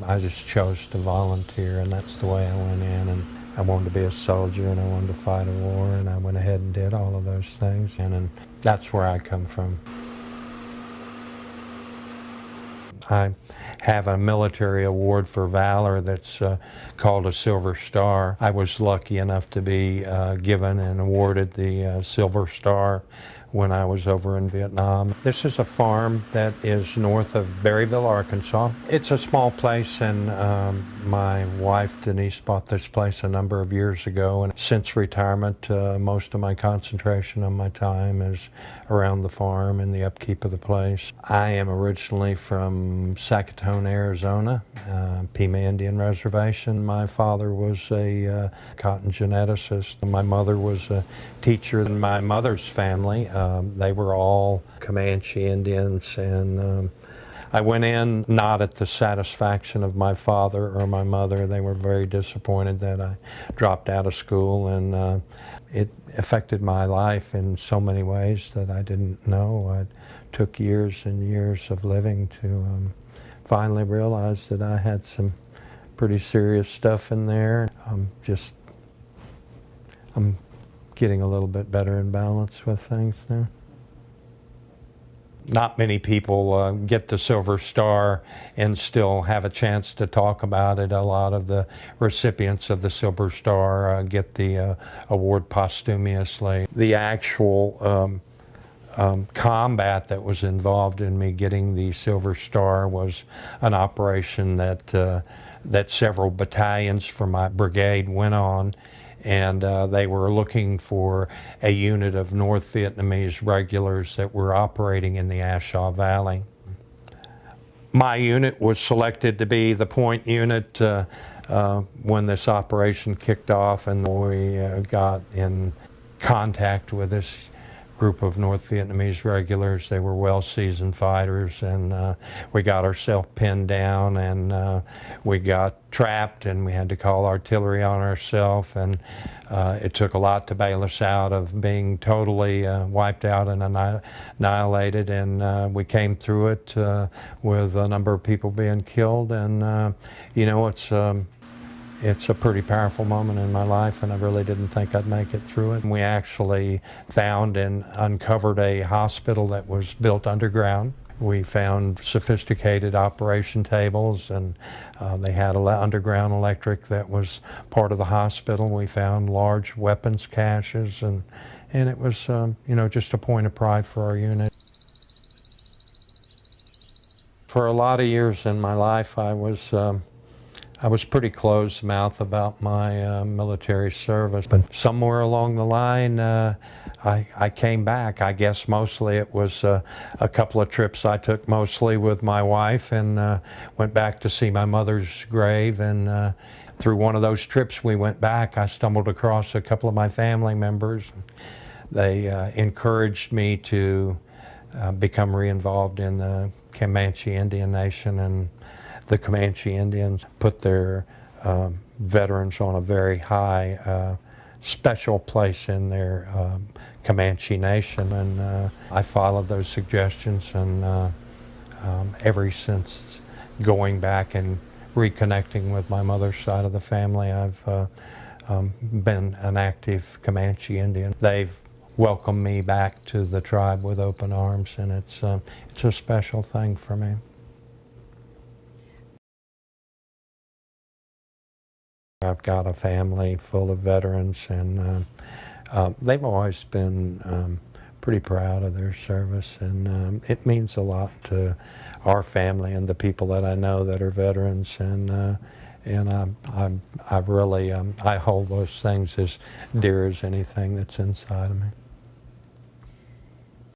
I just chose to volunteer, and that's the way I went in. And I wanted to be a soldier, and I wanted to fight a war, and I went ahead and did all of those things. And that's where I come from. I have a military award for valor that's called a Silver Star. I was lucky enough to be given and awarded the Silver Star when I was over in Vietnam. This is a farm that is north of Berryville, Arkansas. It's a small place, and my wife Denise bought this place a number of years ago, and since retirement most of my concentration of my time is around the farm and the upkeep of the place. I am originally from Sackatone, Arizona, Pima Indian Reservation. My father was a cotton geneticist. My mother was a teacher. In my mother's family, they were all Comanche Indians, and I went in not at the satisfaction of my father or my mother. They were very disappointed that I dropped out of school, and it affected my life in so many ways that I didn't know. It took years and years of living to finally realize that I had some pretty serious stuff in there. I'm getting a little bit better in balance with things now. Not many people get the Silver Star and still have a chance to talk about it. A lot of the recipients of the Silver Star get the award posthumously. The actual combat that was involved in me getting the Silver Star was an operation that several battalions from my brigade went on, and they were looking for a unit of North Vietnamese regulars that were operating in the A Shau Valley. My unit was selected to be the point unit when this operation kicked off, and we got in contact with this group of North Vietnamese regulars. They were well-seasoned fighters, and we got ourselves pinned down, and we got trapped, and we had to call artillery on ourselves, and it took a lot to bail us out of being totally wiped out and annihilated, and we came through it with a number of people being killed, and you know, it's a pretty powerful moment in my life, and I really didn't think I'd make it through it. We actually found and uncovered a hospital that was built underground. We found sophisticated operation tables, and they had underground electric that was part of the hospital. We found large weapons caches, and it was you know, just a point of pride for our unit. For a lot of years in my life, I was pretty closed-mouthed about my military service, but somewhere along the line I came back. I guess mostly it was a couple of trips I took mostly with my wife, and went back to see my mother's grave, and through one of those trips we went back, I stumbled across a couple of my family members. They encouraged me to become re-involved in the Comanche Indian Nation, and the Comanche Indians put their veterans on a very high, special place in their Comanche Nation, and I followed those suggestions, and ever since going back and reconnecting with my mother's side of the family, I've been an active Comanche Indian. They've welcomed me back to the tribe with open arms, and it's a special thing for me. I've got a family full of veterans, and they've always been pretty proud of their service, and it means a lot to our family and the people that I know that are veterans, and I really I hold those things as dear as anything that's inside of me.